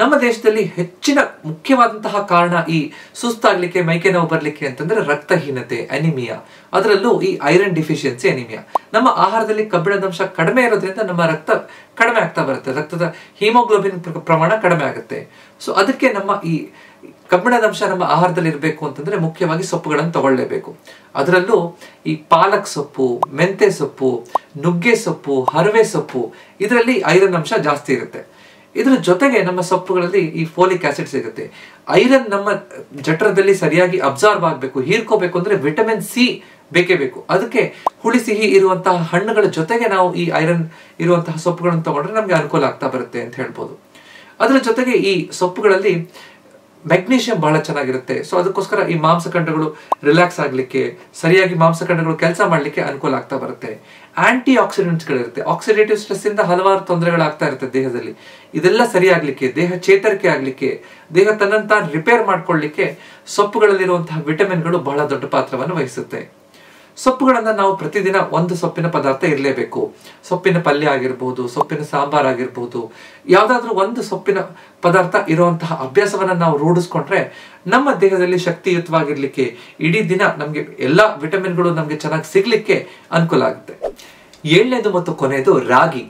ನಮ್ಮ ದೇಶದಲ್ಲಿ ಹೆಚ್ಚಿನ ಮುಖ್ಯವಾದಂತಹ ಕಾರಣ ಈ ಸುಸ್ತಾಗ್ಲಿಕ್ಕೆ, ಮೈಕೆ ನೋವು ಬರ್ಲಿಕ್ಕೆ ಅಂತಂದ್ರೆ ರಕ್ತಹೀನತೆ, ಅನಿಮಿಯಾ, ಅದರಲ್ಲೂ ಈ ಐರನ್ ಡಿಫಿಷಿಯನ್ಸಿ ಅನಿಮಿಯಾ. ನಮ್ಮ ಆಹಾರದಲ್ಲಿ ಕಬ್ಬಿಣದ ಅಂಶ ಕಡಿಮೆ ಇರೋದ್ರಿಂದ ನಮ್ಮ ರಕ್ತ ಕಡಿಮೆ ಆಗ್ತಾ ಬರುತ್ತೆ, ರಕ್ತದ ಹಿಮೋಗ್ಲೋಬಿನ್ ಪ್ರಮಾಣ ಕಡಿಮೆ ಆಗುತ್ತೆ. ಸೊ ಅದಕ್ಕೆ ನಮ್ಮ ಈ ಕಬ್ಬಿಣದ ಅಂಶ ನಮ್ಮ ಆಹಾರದಲ್ಲಿ ಇರಬೇಕು ಅಂತಂದ್ರೆ ಮುಖ್ಯವಾಗಿ ಸೊಪ್ಪುಗಳನ್ನು ತಗೊಳ್ಳೇಬೇಕು. ಅದರಲ್ಲೂ ಈ ಪಾಲಕ್ ಸೊಪ್ಪು, ಮೆಂತೆ ಸೊಪ್ಪು, ನುಗ್ಗೆ ಸೊಪ್ಪು, ಹರವೆ ಸೊಪ್ಪು, ಇದರಲ್ಲಿ ಐರನ್ ಅಂಶ ಜಾಸ್ತಿ ಇರುತ್ತೆ. ಇದರ ಜೊತೆಗೆ ನಮ್ಮ ಸೊಪ್ಪುಗಳಲ್ಲಿ ಈ ಫೋಲಿಕ್ ಆಸಿಡ್ ಸಿಗುತ್ತೆ. ಐರನ್ ನಮ್ಮ ಜಠರದಲ್ಲಿ ಸರಿಯಾಗಿ ಅಬ್ಸಾರ್ಬ್ ಆಗ್ಬೇಕು, ಹೀರ್ಕೋಬೇಕು ಅಂದ್ರೆ ವಿಟಮಿನ್ ಸಿ ಬೇಕೇ ಬೇಕು. ಅದಕ್ಕೆ ಹುಳಿ ಸಿಹಿ ಇರುವಂತಹ ಹಣ್ಣುಗಳ ಜೊತೆಗೆ ನಾವು ಈ ಐರನ್ ಇರುವಂತಹ ಸೊಪ್ಪುಗಳನ್ನು ತಗೊಂಡ್ರೆ ನಮ್ಗೆ ಅನುಕೂಲ ಆಗ್ತಾ ಬರುತ್ತೆ ಅಂತ ಹೇಳ್ಬೋದು. ಅದರ ಜೊತೆಗೆ ಈ ಸೊಪ್ಪುಗಳಲ್ಲಿ ಮೆಗ್ನೀಷಿಯಂ ಬಹಳ ಚೆನ್ನಾಗಿರುತ್ತೆ. ಸೊ ಅದಕ್ಕೋಸ್ಕರ ಈ ಮಾಂಸಖಂಡಗಳು ರಿಲ್ಯಾಕ್ಸ್ ಆಗ್ಲಿಕ್ಕೆ, ಸರಿಯಾಗಿ ಮಾಂಸಖಂಡಗಳು ಕೆಲಸ ಮಾಡ್ಲಿಕ್ಕೆ ಅನುಕೂಲ ಆಗ್ತಾ ಬರುತ್ತೆ. ಆಂಟಿ ಆಕ್ಸಿಡೆಂಟ್ಸ್ ಗಳಿರುತ್ತೆ. ಆಕ್ಸಿಡೇಟಿವ್ ಸ್ಟ್ರೆಸ್ ಇಂದ ಹಲವಾರು ತೊಂದರೆಗಳಾಗ್ತಾ ಇರುತ್ತೆ ದೇಹದಲ್ಲಿ. ಇದೆಲ್ಲ ಸರಿಯಾಗ್ಲಿಕ್ಕೆ, ದೇಹ ಚೇತರಿಕೆ ಆಗ್ಲಿಕ್ಕೆ, ದೇಹ ತನ್ನಂತ ರಿಪೇರ್ ಮಾಡ್ಕೊಳ್ಳಿಕ್ಕೆ ಸೊಪ್ಪುಗಳಲ್ಲಿರುವಂತಹ ವಿಟಮಿನ್ಗಳು ಬಹಳ ದೊಡ್ಡ ಪಾತ್ರವನ್ನು ವಹಿಸುತ್ತೆ. ಸೊಪ್ಪುಗಳನ್ನ ನಾವು ಪ್ರತಿದಿನ ಒಂದು ಸೊಪ್ಪಿನ ಪದಾರ್ಥ ಇರಲೇಬೇಕು. ಸೊಪ್ಪಿನ ಪಲ್ಯ ಆಗಿರ್ಬೋದು, ಸೊಪ್ಪಿನ ಸಾಂಬಾರ್ ಆಗಿರ್ಬೋದು, ಯಾವ್ದಾದ್ರೂ ಒಂದು ಸೊಪ್ಪಿನ ಪದಾರ್ಥ ಇರುವಂತಹ ಅಭ್ಯಾಸವನ್ನ ನಾವು ರೂಢಿಸ್ಕೊಂಡ್ರೆ ನಮ್ಮ ದೇಹದಲ್ಲಿ ಶಕ್ತಿಯುತವಾಗಿರ್ಲಿಕ್ಕೆ, ಇಡೀ ದಿನ ನಮ್ಗೆ ಎಲ್ಲಾ ವಿಟಮಿನ್ಗಳು ನಮ್ಗೆ ಚೆನ್ನಾಗಿ ಸಿಗ್ಲಿಕ್ಕೆ ಅನುಕೂಲ ಆಗುತ್ತೆ. 7ನೇದು ಮತ್ತು ಕೊನೆಯದು ರಾಗಿ.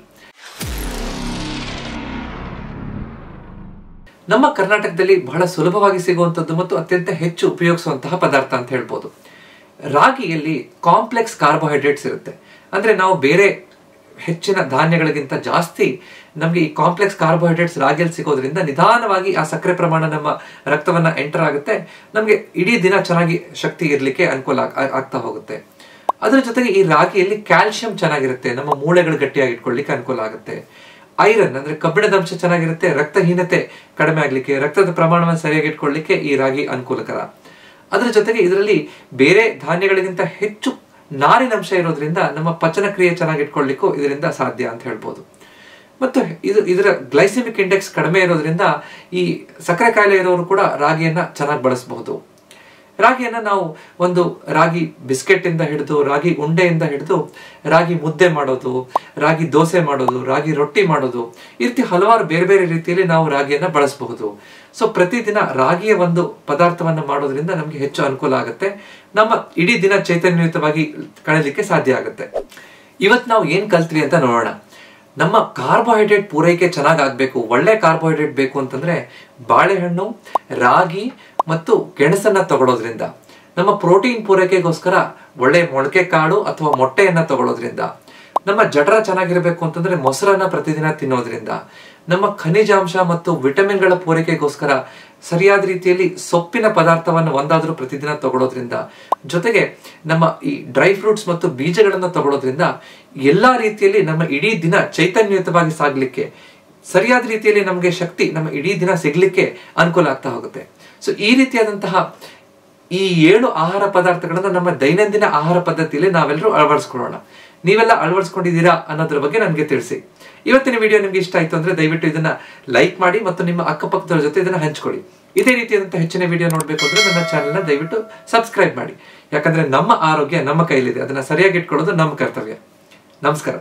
ನಮ್ಮ ಕರ್ನಾಟಕದಲ್ಲಿ ಬಹಳ ಸುಲಭವಾಗಿ ಸಿಗುವಂತದ್ದು ಮತ್ತು ಅತ್ಯಂತ ಹೆಚ್ಚು ಉಪಯೋಗಿಸುವಂತಹ ಪದಾರ್ಥ ಅಂತ ಹೇಳ್ಬೋದು. ರಾಗಿಯಲ್ಲಿ ಕಾಂಪ್ಲೆಕ್ಸ್ ಕಾರ್ಬೋಹೈಡ್ರೇಟ್ಸ್ ಇರುತ್ತೆ. ಅಂದ್ರೆ ನಾವು ಬೇರೆ ಹೆಚ್ಚಿನ ಧಾನ್ಯಗಳಿಗಿಂತ ಜಾಸ್ತಿ ನಮ್ಗೆ ಈ ಕಾಂಪ್ಲೆಕ್ಸ್ ಕಾರ್ಬೋಹೈಡ್ರೇಟ್ಸ್ ರಾಗಿಯಲ್ಲಿ ಸಿಗೋದ್ರಿಂದ ನಿಧಾನವಾಗಿ ಆ ಸಕ್ಕರೆ ಪ್ರಮಾಣ ನಮ್ಮ ರಕ್ತವನ್ನ ಎಂಟರ್ ಆಗುತ್ತೆ, ನಮ್ಗೆ ಇಡೀ ದಿನ ಚೆನ್ನಾಗಿ ಶಕ್ತಿ ಇರ್ಲಿಕ್ಕೆ ಅನುಕೂಲ ಆಗ್ತಾ ಹೋಗುತ್ತೆ. ಅದರ ಜೊತೆಗೆ ಈ ರಾಗಿಯಲ್ಲಿ ಕ್ಯಾಲ್ಸಿಯಂ ಚೆನ್ನಾಗಿರುತ್ತೆ, ನಮ್ಮ ಮೂಳೆಗಳು ಗಟ್ಟಿಯಾಗಿ ಇಟ್ಕೊಳ್ಳಿಕ್ಕೆ ಅನುಕೂಲ ಆಗುತ್ತೆ. ಐರನ್ ಅಂದ್ರೆ ಕಬ್ಬಿಣದ ಅಂಶ ಚೆನ್ನಾಗಿರುತ್ತೆ, ರಕ್ತಹೀನತೆ ಕಡಿಮೆ ಆಗ್ಲಿಕ್ಕೆ, ರಕ್ತದ ಪ್ರಮಾಣವನ್ನು ಸರಿಯಾಗಿ ಇಟ್ಕೊಳ್ಳಿಕ್ಕೆ ಈ ರಾಗಿ ಅನುಕೂಲಕರ. ಅದರ ಜೊತೆಗೆ ಇದರಲ್ಲಿ ಬೇರೆ ಧಾನ್ಯಗಳಿಗಿಂತ ಹೆಚ್ಚು ನಾರಿನಂಶ ಇರೋದ್ರಿಂದ ನಮ್ಮ ಪಚನ ಕ್ರಿಯೆ ಚೆನ್ನಾಗಿ ಇಟ್ಕೊಳ್ಳಿಕ್ಕೂ ಇದರಿಂದ ಸಾಧ್ಯ ಅಂತ ಹೇಳ್ಬೋದು. ಮತ್ತು ಇದರ ಗ್ಲೈಸೆಮಿಕ್ ಇಂಡೆಕ್ಸ್ ಕಡಿಮೆ ಇರೋದ್ರಿಂದ ಈ ಸಕ್ಕರೆ ಕಾಯಿಲೆ ಇರೋರು ಕೂಡ ರಾಗಿಯನ್ನ ಚೆನ್ನಾಗಿ ಬಳಸಬಹುದು. ರಾಗಿಯನ್ನ ನಾವು ಒಂದು ರಾಗಿ ಬಿಸ್ಕೆಟ್ ಇಂದ ಹಿಡಿದು, ರಾಗಿ ಉಂಡೆಯಿಂದ ಹಿಡಿದು, ರಾಗಿ ಮುದ್ದೆ ಮಾಡೋದು, ರಾಗಿ ದೋಸೆ ಮಾಡೋದು, ರಾಗಿ ರೊಟ್ಟಿ ಮಾಡೋದು, ಈ ರೀತಿ ಹಲವಾರು ಬೇರೆ ಬೇರೆ ರೀತಿಯಲ್ಲಿ ನಾವು ರಾಗಿಯನ್ನ ಬಳಸಬಹುದು. ಸೊ ಪ್ರತಿದಿನ ರಾಗಿಯ ಒಂದು ಪದಾರ್ಥವನ್ನ ಮಾಡೋದ್ರಿಂದ ನಮ್ಗೆ ಹೆಚ್ಚು ಅನುಕೂಲ ಆಗುತ್ತೆ. ನಮ್ಮ ಇಡೀ ದಿನ ಚೈತನ್ಯಯುತವಾಗಿ ಕಳೆಯಲಿಕ್ಕೆ ಸಾಧ್ಯ ಆಗುತ್ತೆ. ಇವತ್ತು ನಾವು ಏನ್ ಕಲ್ತ್ವಿ ಅಂತ ನೋಡೋಣ. ನಮ್ಮ ಕಾರ್ಬೋಹೈಡ್ರೇಟ್ ಪೂರೈಕೆ ಚೆನ್ನಾಗಿ ಆಗ್ಬೇಕು, ಒಳ್ಳೆ ಕಾರ್ಬೋಹೈಡ್ರೇಟ್ ಬೇಕು ಅಂತಂದ್ರೆ ಬಾಳೆಹಣ್ಣು, ರಾಗಿ ಮತ್ತು ಗೆಣಸನ್ನ ತಗೊಳ್ಳೋದ್ರಿಂದ, ನಮ್ಮ ಪ್ರೋಟೀನ್ ಪೂರೈಕೆಗೋಸ್ಕರ ಒಳ್ಳೆ ಮೊಳಕೆ ಕಾಳು ಅಥವಾ ಮೊಟ್ಟೆಯನ್ನ ತಗೊಳ್ಳೋದ್ರಿಂದ, ನಮ್ಮ ಜಠರ ಚೆನ್ನಾಗಿರ್ಬೇಕು ಅಂತಂದ್ರೆ ಮೊಸರನ್ನ ಪ್ರತಿದಿನ ತಿನ್ನೋದ್ರಿಂದ, ನಮ್ಮ ಖನಿಜಾಂಶ ಮತ್ತು ವಿಟಮಿನ್ಗಳ ಪೂರೈಕೆಗೋಸ್ಕರ ಸರಿಯಾದ ರೀತಿಯಲ್ಲಿ ಸೊಪ್ಪಿನ ಪದಾರ್ಥವನ್ನು ಒಂದಾದ್ರೂ ಪ್ರತಿದಿನ ತಗೊಳ್ಳೋದ್ರಿಂದ, ಜೊತೆಗೆ ನಮ್ಮ ಈ ಡ್ರೈ ಫ್ರೂಟ್ಸ್ ಮತ್ತು ಬೀಜಗಳನ್ನ ತಗೊಳ್ಳೋದ್ರಿಂದ ಎಲ್ಲಾ ರೀತಿಯಲ್ಲಿ ನಮ್ಮ ಇಡೀ ದಿನ ಚೈತನ್ಯಯುತವಾಗಿ ಸಾಗ್ಲಿಕ್ಕೆ, ಸರಿಯಾದ ರೀತಿಯಲ್ಲಿ ನಮಗೆ ಶಕ್ತಿ ನಮ್ಮ ಇಡೀ ದಿನ ಸಿಗ್ಲಿಕ್ಕೆ ಅನುಕೂಲ ಆಗ್ತಾ ಹೋಗುತ್ತೆ. ಸೊ ಈ ರೀತಿಯಾದಂತಹ ಈ 7 ಆಹಾರ ಪದಾರ್ಥಗಳನ್ನ ನಮ್ಮ ದೈನಂದಿನ ಆಹಾರ ಪದ್ಧತಿಯಲ್ಲಿ ನಾವೆಲ್ಲರೂ ಅಳವಡಿಸ್ಕೊಳ್ಳೋಣ. ನೀವೆಲ್ಲ ಅಳವಡಿಸ್ಕೊಂಡಿದ್ದೀರಾ ಅನ್ನೋದ್ರ ಬಗ್ಗೆ ನನಗೆ ತಿಳಿಸಿ. ಇವತ್ತಿನ ವಿಡಿಯೋ ನಿಮ್ಗೆ ಇಷ್ಟ ಆಯ್ತು ಅಂದ್ರೆ ದಯವಿಟ್ಟು ಇದನ್ನ ಲೈಕ್ ಮಾಡಿ ಮತ್ತು ನಿಮ್ಮ ಅಕ್ಕಪಕ್ಕದವರ ಜೊತೆ ಇದನ್ನ ಹಂಚ್ಕೊಳ್ಳಿ. ಇದೇ ರೀತಿಯಾದಂತಹ ಹೆಚ್ಚಿನ ವಿಡಿಯೋ ನೋಡ್ಬೇಕು ಅಂದ್ರೆ ನನ್ನ ಚಾನೆಲ್ನ ದಯವಿಟ್ಟು ಸಬ್ಸ್ಕ್ರೈಬ್ ಮಾಡಿ. ಯಾಕಂದ್ರೆ ನಮ್ಮ ಆರೋಗ್ಯ ನಮ್ಮ ಕೈಲಿದೆ, ಅದನ್ನ ಸರಿಯಾಗಿ ಇಟ್ಕೊಳ್ಳೋದು ನಮ್ಮ ಕರ್ತವ್ಯ. ನಮಸ್ಕಾರ.